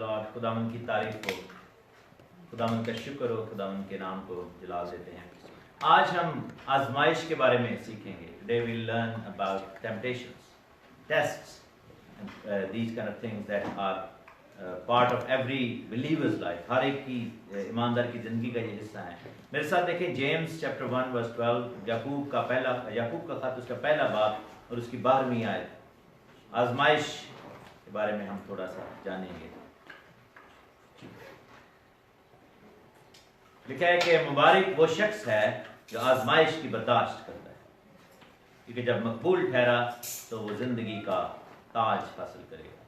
Lord, खुदावन की तारीफ हो, खुदावन का शुक्र हो, खुदावन के नाम को जलाल देते हैं। आज हम आजमाइश के बारे में सीखेंगे। Today we learn about temptations, tests, and these kind of things that are part of every believer's life. हर एक की ईमानदार की जिंदगी का ये हिस्सा है। मेरे साथ देखें जेम्स चैप्टर 1 वर्स 12, याकूब का खत, उसका पहला बाब और उसकी 12वीं आयत। आजमाइश के बारे में हम थोड़ा सा जानेंगे। लिखा है कि मुबारक वो शख्स है जो आजमाइश की बर्दाश्त करता है, क्योंकि जब मकबूल ठहरा तो वो जिंदगी का ताज हासिल करेगा।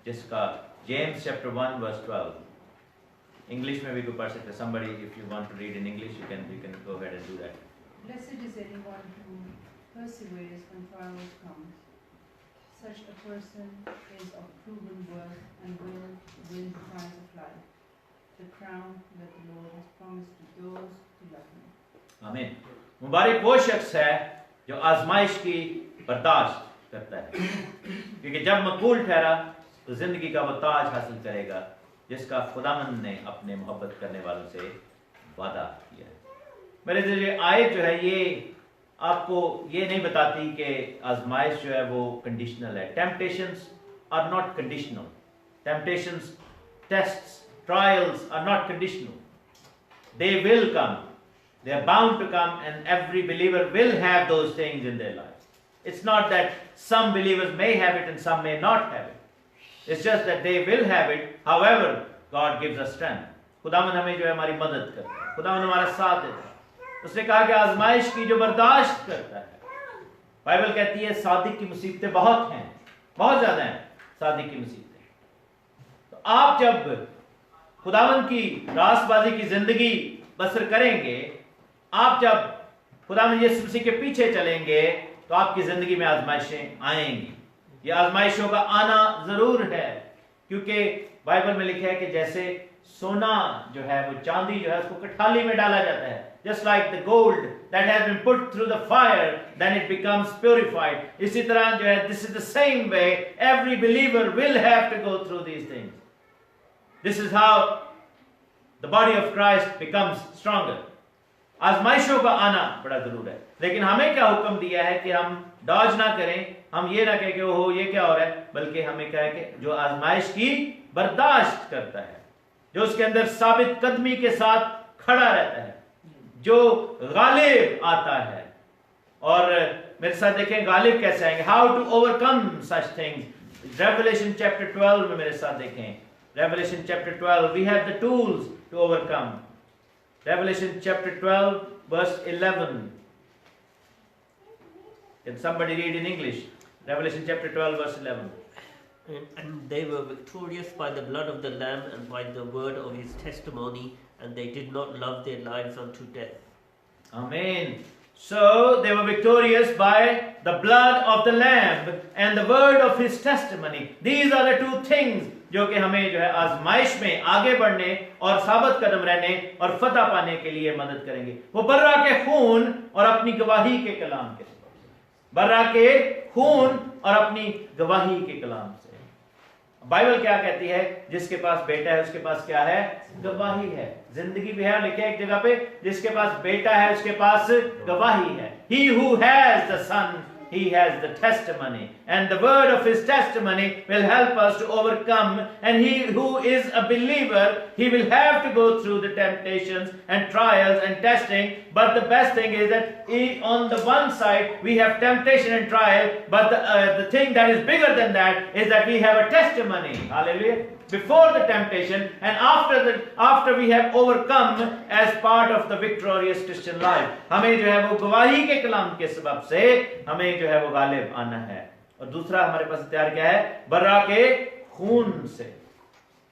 जिसका जेम्स चैप्टर 1 वर्स 12 इंग्लिश में भी कोई पढ़ सकते हैं। somebody if you want to read in English you can go ahead and do that. Blessed is anyone who perseveres when trials come. Such a person is of proven worth and will win the prize of life, the crown that the Lord has promised to those who love him. आमीन। मुबारक वो शख्स है जो आजमाइश की बर्दाश्त करता है, क्योंकि जब मकबूल ठहरा तो जिंदगी का वो ताज हासिल करेगा जिसका खुदावंद ने अपने मोहब्बत करने वालों से वादा किया है। मेरे दिल ये आयत जो है ये आपको ये नहीं बताती कि आजमाइश जो है वो कंडीशनल है। Temptations are not conditional. Temptations, tests, trials are not conditional. They will come. They are bound to come, and every believer will have those things in their life. It's not that some believers may have it and some may not have it. It's just that they will have it. However, God gives us strength. खुदावन हमें जो है हमारी मदद करता है, खुदावन हमारा साथ देता है। उसने कहा कि आजमाइश की जो बर्दाश्त करता है, बाइबल कहती है सादिक की मुसीबतें बहुत हैं, बहुत ज्यादा हैं सादिक की मुसीबतें। तो आप जब खुदावन की रास्तबाजी की जिंदगी बसर करेंगे, आप जब खुदावन यीशु मसीह के पीछे चलेंगे तो आपकी जिंदगी में आजमाइशें आएंगी। ये आजमाइशों का आना जरूर है, क्योंकि बाइबल में लिखा है कि जैसे सोना जो है वो चांदी जो है उसको कठाली में डाला जाता है, just like the gold that has been put through the fire, then it becomes purified. इसी तरह जो है this is the same way every believer will have to go through these things. This is how the body of Christ becomes stronger. आजमाइशों का आना बड़ा जरूर है, लेकिन हमें क्या हुक्म दिया है कि हम डॉज ना करें, हम ये ना कहें कि ओहो ये क्या हो रहा है, बल्कि हमें क्या है कि जो आजमाइश की बर्दाश्त करता है, जो उसके अंदर साबित कदमी के साथ खड़ा रहता है, जो गालिब आता है। और मेरे साथ देखें गालिब कैसे आएंगे, how to overcome such things. Revelation chapter 12 में मेरे साथ देखें, Revelation chapter 12, we have the tools to overcome. Revelation chapter 12 verse 11. Can somebody read in English? Revelation chapter 12 verse 11. And they were victorious by the blood of the Lamb and by the word of his testimony, and they did not love their lives unto death. Amen. So they were victorious by the blood of the Lamb and the word of his testimony. These are the two things जो कि हमें जो है आजमाइश में आगे बढ़ने और साबित कदम रहने और फतह पाने के लिए मदद करेंगे। वो बर्रा के खून और अपनी गवाही के कलाम के सबब से, बर्रा के खून और अपनी गवाही के कलाम से। बाइबल क्या कहती है, जिसके पास बेटा है उसके पास क्या है, गवाही है। जिंदगी भी है, लिखे एक जगह पे, जिसके पास बेटा है उसके पास गवाही है। He who has the son, he has the testimony, and the word of his testimony will help us to overcome. And he who is a believer, he will have to go through the temptations and trials and testing. But the best thing is that on the one side we have temptation and trial, but the thing that is bigger than that is that we have a testimony. Hallelujah. Before the temptation and after we have overcome as part of the victorious Christian life. हमें जो है वो गवाही के कलाम के सबब से हमें जो है वो गालिब आना है। और दूसरा हमारे पास हथियार क्या है, बर्रा के खून से।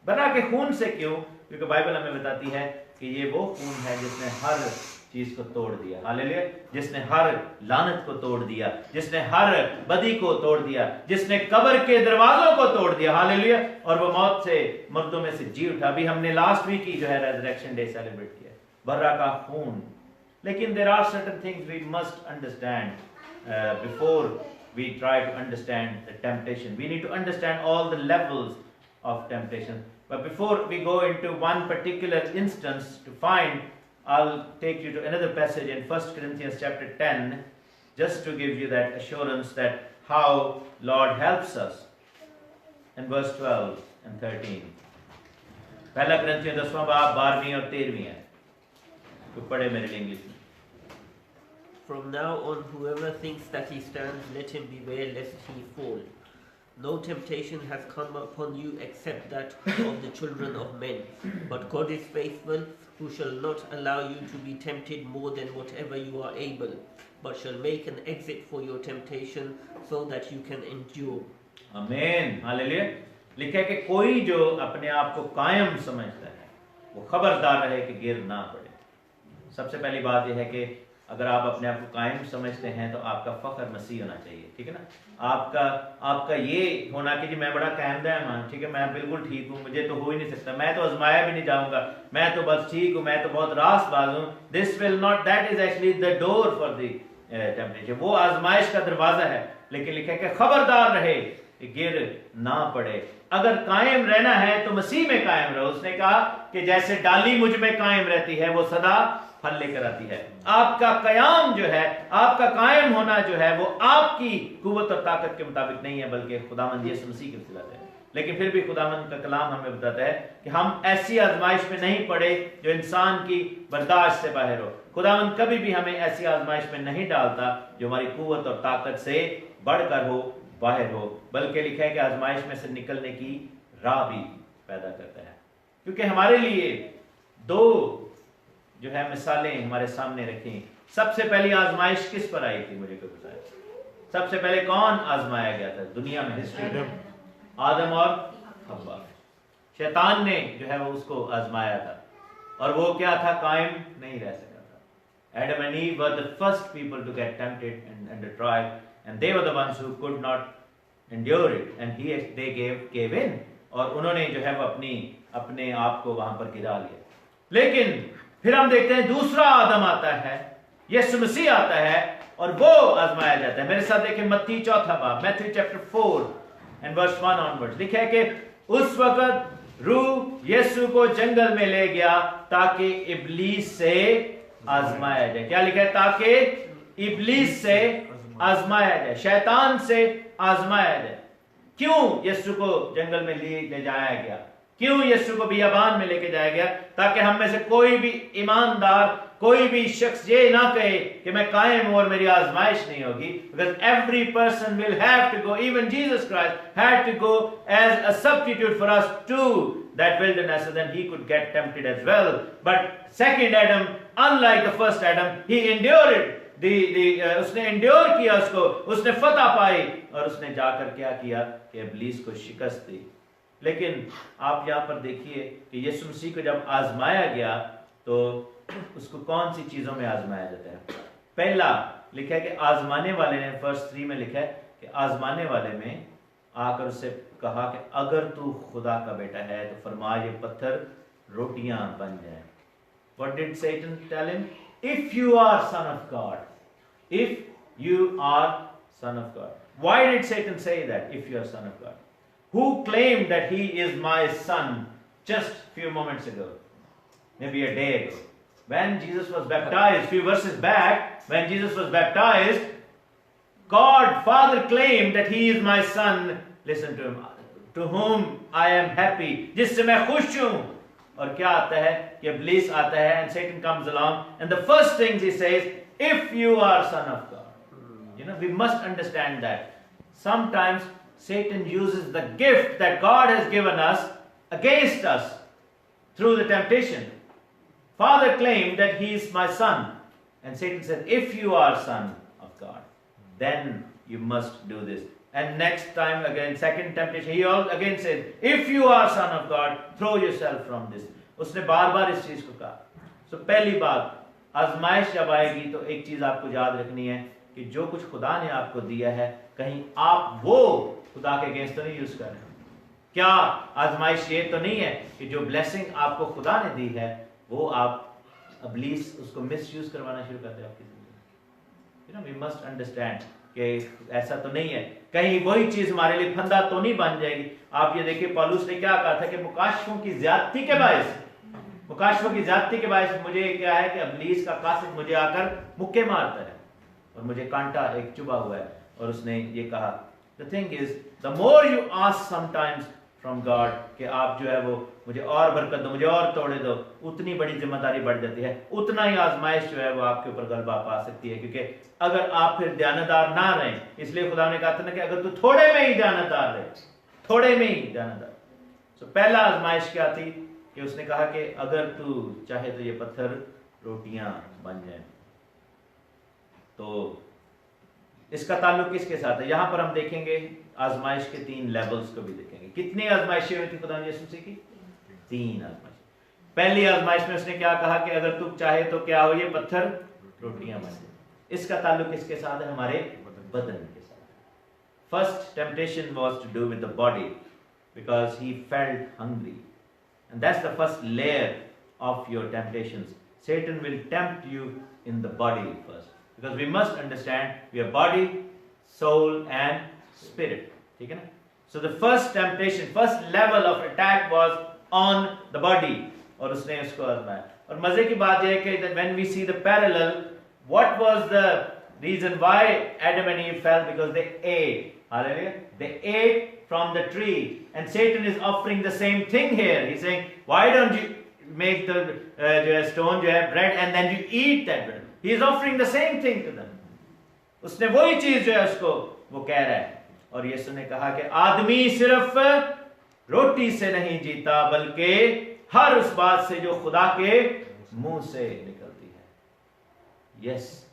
बर्रा के खून से क्यों? क्योंकि बाइबल हमें बताती है कि ये वो खून है जिसने हर चीज को तोड़ दिया। हालेलुया। जिसने हर लानत को तोड़ दिया, जिसने हर बदी को तोड़ दिया, जिसने कब्र के दरवाजों को तोड़ दिया। हालेलुया। और वो मौत से, मर्दों में से जी उठा। अभी हमने लास्ट वीक की जो है रेजरेक्शन डे सेलिब्रेट किया, बर्रा का खून। लेकिन there are certain things we must understand before we try to understand the temptation. We need to understand all the levels of temptation. But before we go into one particular instance to find, I'll take you to another passage in 1 Corinthians chapter 10, just to give you that assurance that how Lord helps us. In verse 12 and 13. पहला करंथियों 10वां बाब 12वीं और 13वीं है. तो पढ़े मेरे लिए English में. From now on, whoever thinks that he stands, let him beware lest he fall. No temptation has come upon you except that of the children of men. But God is faithful, who shall not allow you to be tempted more than whatever you are able, but shall make an exit for your temptation, so that you can endure. आमीन, hallelujah. लिखा है कि कोई जो अपने आप को कायम समझता है वो खबरदार रहे कि गिर ना पड़े. सबसे पहली बात यह है कि अगर आप अपने आप को कायम समझते हैं तो आपका फख्र मसीह होना चाहिए. ठीक है ना. आपका ये होना कि जी मैं बड़ा कायम दायम, ठीक है, मैं बिल्कुल ठीक हूँ, मुझे तो हो ही नहीं सकता, मैं तो आजमाया भी नहीं जाऊंगा, मैं तो बस ठीक हूँ, मैं तो बहुत रास्तबाज हूँ. This will not, that is actually the door for the temptation. वो आजमाइश का दरवाजा है. लेकिन लिखा है कि खबरदार रहे कि गिर ना पड़े. अगर कायम रहना है तो मसीह में कायम रहो. उसने कहा कि जैसे डाली मुझ में कायम रहती है वो सदा फल लेकर आती है. आपका कयाम जो है, आपका कायम होना जो है, वो आपकी कुव्वत और ताकत के मुताबिक नहीं है, बल्कि खुदावंद यीशु मसीह के वसीला से है. लेकिन फिर भी खुदावंद का कलाम हमें बताता है कि हम ऐसी आजमाइश में नहीं पड़े जो इंसान की बर्दाश्त से बाहर हो. खुदावंद कभी भी हमें ऐसी आजमाइश में नहीं डालता जो हमारी कुव्वत और ताकत से बढ़कर हो, बाहर हो, बल्कि लिखा है कि आजमाइश में से निकलने की राह भी पैदा करता है. क्योंकि हमारे लिए दो जो है मिसालें हमारे सामने रखी. सबसे पहली आजमाइश किस पर आई थी, मुझे कोई बताए. सबसे पहले कौन आजमाया गया था दुनिया में, हिस्ट्री में? आदम और हव्वा. शैतान ने जो है वो उसको आजमाया था और वो क्या था, कायम नहीं रह सका था. Adam and Eve were the first people to get tempted and tried, and they were the ones who could not endure it, and they gave in. और उन्होंने जो है वो अपने आप को वहां पर गिरा लिया. लेकिन फिर हम देखते हैं दूसरा आदम आता है, यीशु मसीह आता है और वो आजमाया जाता है. मेरे साथ देखें मत्ती 4 बाब, Matthew chapter 4 and verse 1 onwards. लिखा है कि उस वक्त रूह यीशु को जंगल में ले गया ताकि इब्लीस से आजमाया जाए. क्या लिखा है? ताकि इब्लीस से आजमाया जाए, शैतान से आजमाया जाए. क्यों यीशु को जंगल में ले जाया गया? क्यों यीशु को बियाबान में लेके जाया गया? ताकि हम में से कोई भी ईमानदार, कोई भी शख्स ये ना कहे कि मैं कायम हूं और मेरी आजमाइश नहीं होगी. Because every person will have to go, even Jesus Christ had to go as a substitute for us to that wilderness, so then he could get tempted as well. But second Adam, unlike the first Adam, he endured. उसने endure किया, उसने फतह पाई और उसने जाकर क्या किया कि इब्लीस को शिकस्त दी. लेकिन आप यहाँ पर देखिए कि यीशु मसीह को जब आजमाया गया तो उसको कौन सी चीजों में आजमाया जाता है? पहला लिखा है कि आजमाने वाले ने, वर्स 3 में लिखा है कि आजमाने वाले में आकर उससे कहा कि अगर तू खुदा का बेटा है तो फरमा ये पत्थर रोटियां बन जाए. What did Satan tell him? If you are son of God, if you are son of God. Why did Satan say that? If you are son of God. Who claimed that he is my son just few moments ago, maybe a day ago, when Jesus was baptized? Few verses back, when Jesus was baptized, God Father claimed that he is my son. Listen to him, to whom I am happy, जिससे मैं खुश हूं. और क्या आता है कि इब्लीस आता है, and Satan comes along, and the first things he says, if you are son of God. You know, we must understand that sometimes Satan uses the gift that God has given us against us through the temptation. Father claimed that he is my son, and Satan said, if you are son of God, then you must do this. And next time again, second temptation, he again said, if you are son of God, throw yourself from this. उसने बार बार इस चीज को कहा. So पहली बात, आजमाइश जब आएगी तो एक चीज आपको याद रखनी है कि जो कुछ खुदा ने आपको दिया है, कहीं आप वो खुदा के अगेंस्ट तो नहीं यूज कर रहे हैं. क्या आजमाइश ये तो नहीं है कि जो ब्लेसिंग आपको खुदा ने दी है वो आप इब्लीस उसको मिस यूज करवाना शुरू कर दे आपकी जिंदगी. You know, we must understand कि ऐसा तो नहीं है, कहीं वही चीज हमारे लिए फंदा तो नहीं बन जाएगी। आप ये देखिए पौलुस ने क्या कहा था कि मुकाशफों की ज्यादती के बायस, मुकाशफों की ज्यादती के बायस मुझे क्या है कि इब्लीस का कासिद मुझे आकर मुक्के मारता है और मुझे कांटा एक चुभा हुआ है। और उसने ये कहा, the thing is the more you ask sometimes from God कि आप जो है वो मुझे और बरकत दो, मुझे और तोड़े दो, उतनी बड़ी जिम्मेदारी बढ़ जाती है, उतना ही आजमाइश जो है वो आपके ऊपर गलबा पा सकती है। क्योंकि अगर आप फिर ध्यानदार ना रहें, इसलिए खुदा ने कहा था ना कि अगर तू थोड़े में ही ध्यानदार रहे, थोड़े में ही ध्यानदार। तो पहला आजमाइश क्या थी कि उसने कहा कि अगर तू चाहे तो ये पत्थर रोटियां बन जाए। तो इसका ताल्लुक किसके साथ है? यहां पर हम देखेंगे आजमाइश के 3 लेवल्स को भी देखेंगे। कितनी आजमाइशें हुई थी खुदा यीशु मसीह की? 3 आजमाइश। पहली आजमाइश में उसने क्या कहा कि अगर तू चाहे तो क्या हो, ये पत्थर रोटियां बन जाए। इसका ताल्लुक किसके साथ है? हमारे बदन के साथ। First temptation was to do with the body because he felt hungry, and that's the first layer of your temptations. Satan will tempt you in the body first, because we must understand we are body, soul and spirit. ठीक है ना? So the first temptation, first level of attack was on the body, और उसने उसको आजमाया। और मजे की बात यह है कि when we see the parallel, what was the reason why Adam and Eve fell? Because they ate. Hallelujah. They ate from the tree, and Satan is offering the same thing here. He's saying, why don't you make the stone जो है bread and then you eat that bread? He is offering the same thing to them. उसने वही चीज जो है उसको वो कह रहा है। और यीशु ने कहा कि आदमी सिर्फ रोटी से नहीं जीता बल्कि हर उस बात से जो खुदा के मुंह से निकलती है। Yes,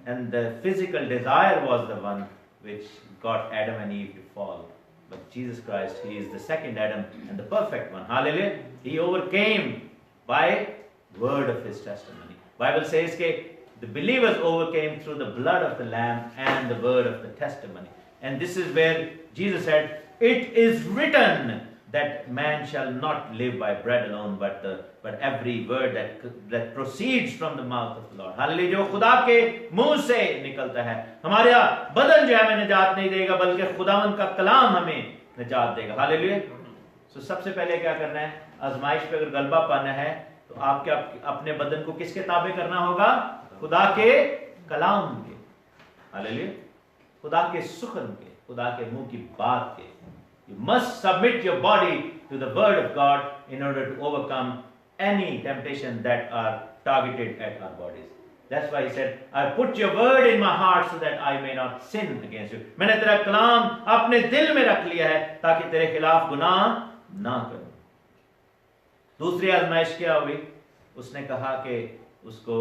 and the physical desire was the one which got Adam and Eve to fall. But Jesus Christ, He is the second Adam and the perfect one. Hallelujah. He overcame by word of His testimony. Bible says that the believers overcame through the blood of the Lamb and the word of the testimony. And this is where Jesus said, it is written that man shall not live by bread alone, but every word that proceeds from the mouth of the Lord. Hallelujah. जो खुदा के मुंह से निकलता है। हमारा बदन जो है हमें निजात नहीं देगा बल्कि खुदावंद का कलाम हमें निजात देगा। हालेलुया। तो सबसे पहले क्या करना है? आजमाइश पे अगर गलबा पाना है तो आपके अपने बदन को किसके ताबे करना होगा? खुदा के कलाम के। हालेलुया। खुदा के सुखन के, खुदा के मुंह की बात के। You must submit your body to the word of God in order to overcome any temptation that are targeted at our bodies. That's why he said, I put your word in my heart so that I may not sin against you. मैंने तेरा कलाम अपने दिल में रख लिया है ताकि तेरे खिलाफ गुनाह ना करूं। दूसरी आजमाइश क्या हुई? उसने कहा कि उसको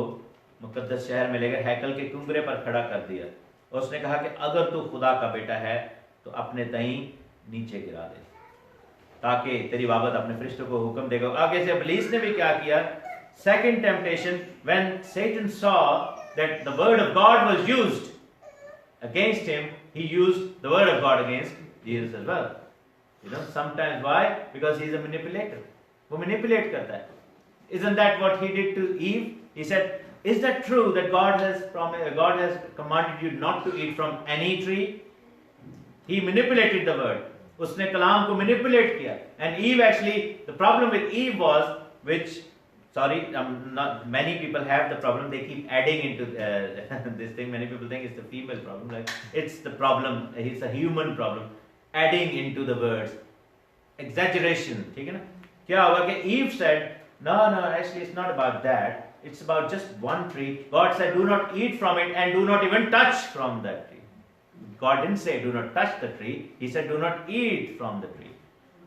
मुकद्दस शहर में लेकर हैकल के कुंगरे पर खड़ा कर दिया और उसने कहा कि अगर तू खुदा का बेटा है तो अपने तई नीचे गिरा दे ताकि तेरी बाबत अपने फरिश्तों को हुक्म देगा। आगे से इब्लीस ने भी क्या किया? Second temptation, when Satan saw that the word of God was used against him, he used the word of God against Jesus as well. You know, sometimes why? Because he is a manipulator. वो manipulate करता है। Isn't that what he did to Eve? He said, is that true that God has commanded you not to eat from any tree? He manipulated the word. उसने कलाम को manipulate किया. And Eve actually, the problem with Eve was, not many people have the problem. They keep adding into this thing. Many people think it's the female problem. Like it's the problem. It's a human problem. Adding into the words, exaggeration. ठीक है ना? क्या हुआ कि Eve said, no, actually it's not about that. It's about just one tree. God said, do not eat from it and do not even touch from that tree. God didn't say do not touch the tree. He said do not eat from the tree.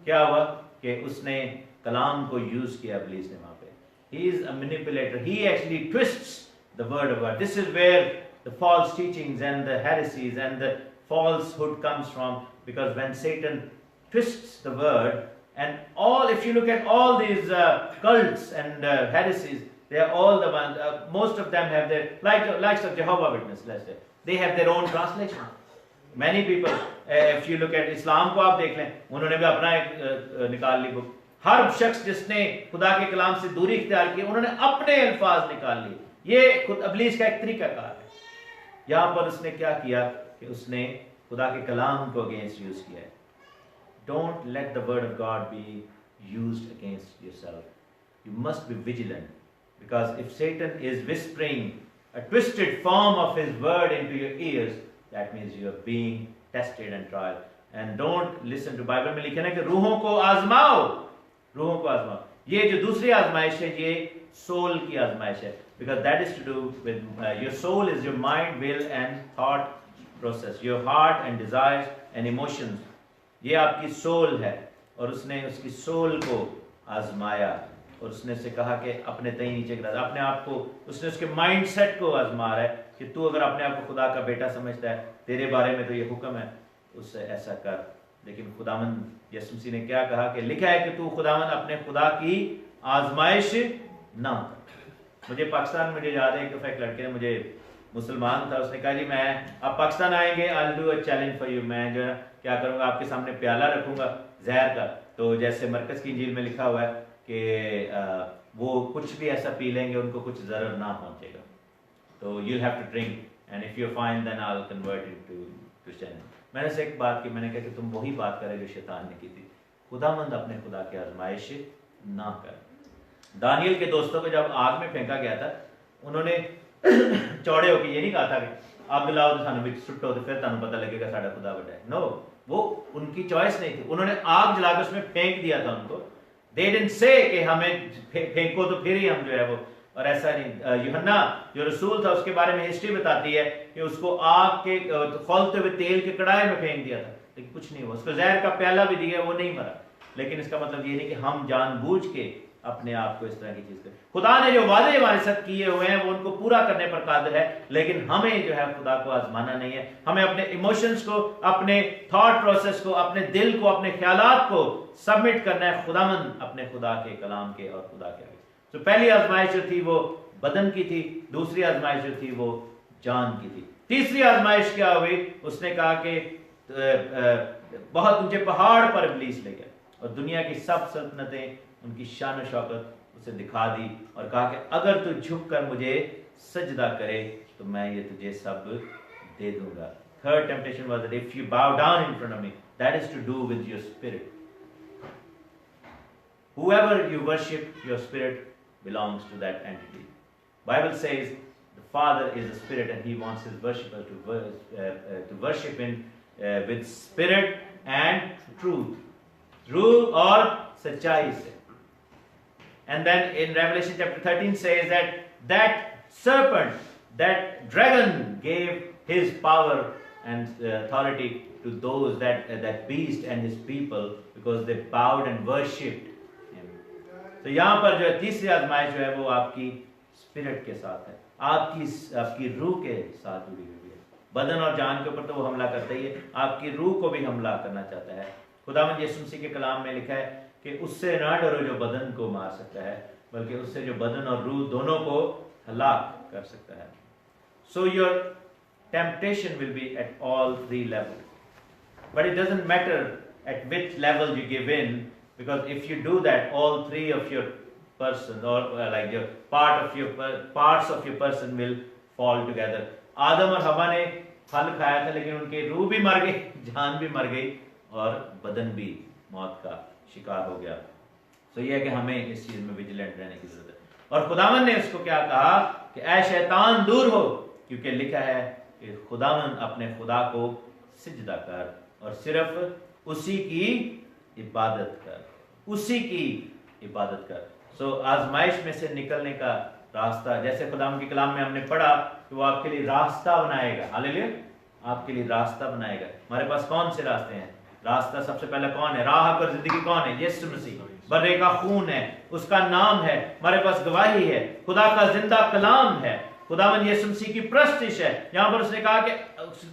क्या हुआ कि उसने कलाम को use किया इब्लीस ने वहां पे. He is a manipulator. He actually twists the word of God. This is where the false teachings and the heresies and the falsehood comes from, because when Satan twists the word, and all, if you look at all these cults and heresies, they are all the ones, most of them have their, likes of Jehovah Witness, let's say, they have their own translation. Many people, if you look at Islam को आप देख लें, उन्होंने भी अपना एक निकाल ली book. हर शख्स जिसने खुदा के कलाम से दूरी इख्तियार की, उन्होंने अपने अल्फाज निकाल लिए. ये खुद इब्लीस का एक तरीकाकार है. यहाँ पर उसने क्या किया कि उसने खुदा के कलाम को अगेंस्ट यूज किया है. Don't let the word of God be used against yourself. You must be vigilant, because if Satan is whispering a twisted form of his word into your ears, that means you are being tested and tried. And don't listen to Bible में लिखा है कि रूहों को आजमाओ, रूहों को आजमाओ. ये जो दूसरी आजमाइश है ये सोल की आजमाइश है, because that is to do with your soul is your mind, will and thought process, your heart and desires and emotions. ये आपकी सोल है और उसने उसकी सोल को आजमाया और उसने से कहा कि अपने तई नीचे गिरा दे. अपने आप को उसने उसके माइंड सेट को आजमा रहा है कि तू अगर अपने आप को खुदा का बेटा समझता है, तेरे बारे में तो ये हुक्म है, उससे ऐसा कर. लेकिन खुदावंद यीशु मसीह ने क्या कहा कि लिखा है कि तू खुदावंद अपने खुदा की आजमाइश ना कर. मुझे पाकिस्तान में याद है, एक दफ़ा एक लड़के ने, मुझे मुसलमान था, उसने कहा जी मैं आप पाकिस्तान आएंगे, I will do a challenge for you. मैं जो है क्या करूँगा, आपके सामने प्याला रखूँगा जहर का, तो जैसे मरकज़ की इंजील में लिखा हुआ है कि वो कुछ भी ऐसा पी लेंगे उनको कुछ ज़रर ना पहुँचेगा. तो you have to drink and if you find then I will convert it to Christian. मैंने से एक बात की, मैंने कहा कि तुम वही बात करे जो शैतान ने की थी. खुदावंद अपने खुदा की आजमाइश ना कर. दानियल के दोस्तों को जब आग में फेंका गया था, उन्होंने चौड़े होकर ये नहीं कहा था कि आप लाओ तो सानू भी सुट्टो तो फिर तुम पता लगेगा साडा खुदा बड़ा है. नो, वो उनकी चॉइस नहीं थी. उन्होंने आग जलाकर उसमें फेंक दिया था उनको. दे डिडंट से कि हमें फेंको तो फिर ही हम जो है वो, और ऐसा नहीं. यूहन्ना जो रसूल था उसके बारे में हिस्ट्री बताती है कि उसको आग के खौलते हुए तेल के कड़ाहे में फेंक दिया था, लेकिन कुछ नहीं हुआ. उसको जहर का प्याला भी दिया, वो नहीं मरा. लेकिन इसका मतलब ये नहीं कि हम जानबूझ के अपने आप को इस तरह की चीज करें. खुदा ने जो वादे हमारे साथ किए हुए हैं वो उनको पूरा करने पर कादिर है, लेकिन हमें जो है खुदा को आजमाना नहीं है. हमें अपने इमोशंस को, अपने थॉट प्रोसेस को, अपने दिल को, अपने ख्यालात को सबमिट करना है खुदावंद अपने खुदा के कलाम के और खुदा के आगे. तो पहली आजमाइश जो थी वो बदन की थी, दूसरी आजमाइश जो थी वो जान की थी. तीसरी आजमाइश क्या हुई, उसने कहा कि बहुत ऊंचे पहाड़ पर इब्लीस ले गया और दुनिया की सब सल्तनतें, उनकी शान शौकत उसे दिखा दी और कहा कि अगर तू झुक कर मुझे सजदा करे तो मैं ये तुझे सब दे दूंगा. Third temptation was that if you bow down in front of me, that is to do with your spirit. Whoever you worship, your spirit belongs to that entity. Bible says the Father is a spirit and he wants his worshippers to worship him with spirit and truth. True और सच्चाई से. And then in Revelation chapter 13 says that serpent, that dragon gave his power and authority to those that beast and his people because they bowed and worshipped him. तो यहाँ पर जो है तीसरी आजमाइश जो है वो आपकी स्पिरिट के साथ है, आपकी रूह के साथ जुड़ी हुई है. बदन और जान के ऊपर तो वो हमला करता ही है, आपकी रूह को भी हमला करना चाहता है. खुदावंद यीशु मसीह के कलाम में लिखा है कि उससे ना डरो जो बदन को मार सकता है, बल्कि उससे जो बदन और रूह दोनों को हलाक कर सकता है. So your temptation will be at all three levels, but it doesn't matter at which level you give in, because if you do that, all three of your person or like your parts of your person will fall together. आदम और हवा ने फल खाया था, लेकिन उनके रूह भी मर गई, जान भी मर गई और बदन भी मौत का शिकार हो गया. तो यह है कि हमें इस चीज में विजिलेंट रहने की जरूरत है. और खुदावन ने उसको क्या कहा कि ऐ शैतान दूर हो, क्योंकि लिखा है कि खुदावन अपने खुदा को सिजदा कर और सिर्फ उसी की इबादत कर, उसी की इबादत कर. सो आजमाइश में से निकलने का रास्ता, जैसे खुदावन के कलाम में हमने पढ़ा कि वो आपके लिए रास्ता बनाएगा. हालेलुया, आपके लिए रास्ता बनाएगा. हमारे पास कौन से रास्ते हैं? रास्ता सबसे पहले कौन है? राह पर जिंदगी कौन है? यीशु मसीह. बर्रे का खून है, उसका नाम है, हमारे पास गवाही है, खुदा का जिंदा कलाम है, खुदावंद यीशु मसीह की प्रस्तिश है. यहाँ पर उसने कहा कि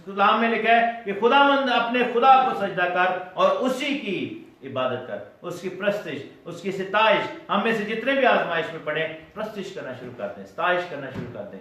कलाम में लिखा है कि खुदावंद अपने खुदा को सजदा कर और उसी की इबादत कर, उसकी प्रस्तिश, उसकी सिताइश. हम में से जितने भी आजमाइश में पड़े, प्रस्तिश करना शुरू कर दें, सिताइश करना शुरू कर दें,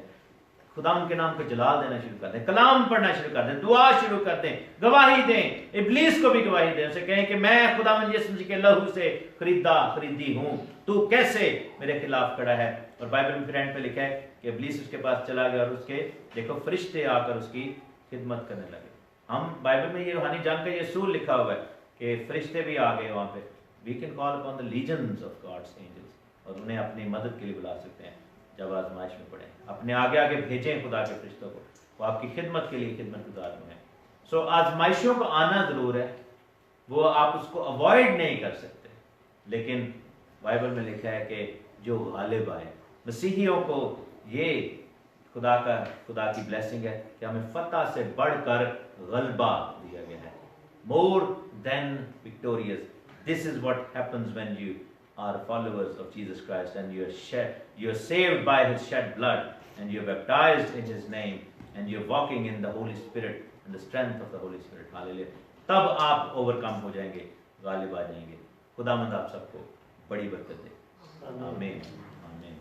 खुदाम के नाम को जलाल देना शुरू कर दें, कलाम पढ़ना शुरू कर दें, दुआ शुरू कर दें, गवाही दें, इब्लीस को भी गवाही दें. उसे कहें कि मैं खुदावंद यीशु मसीह के लहू से खरीदी हूं, तू कैसे मेरे खिलाफ खड़ा है. और बाइबल में फ्रेंड पे लिखा है कि इब्लीस उसके पास चला गया और उसके देखो फरिश्ते आकर उसकी खिदमत करने लगे. हम बाइबल में ये रूहानी जंग का ये असूल लिखा हुआ है कि फरिश्ते भी आ गए वहाँ पे, we can call upon the legions of God's angels, और उन्हें अपनी मदद के लिए बुला सकते हैं जब आजमाइश में पड़े। अपने आगे आगे भेजें खुदा के फरिश्तों को, वो आपकी खिदमत के लिए खिदमत गुजार में है। सो आजमाइशों को आना ज़रूर है, वो आप उसको अवॉइड नहीं कर सकते, लेकिन बाइबल में लिखा है कि जो गालिब आए, मसीहियों को ये खुदा की ब्लेसिंग है कि हमें फतह से बढ़कर गलबा दिया गया है, more than victorious. This is what happens when you are followers of Jesus Christ and you're saved by his shed blood and you're baptized in his name and you're walking in the Holy Spirit and the strength of the Holy Spirit. Hallelujah. तब आप overcome हो जाएंगे, गालिब आ जाएंगे। खुदावंद आप सबको बड़ी बरकत दे। आमीन आमीन।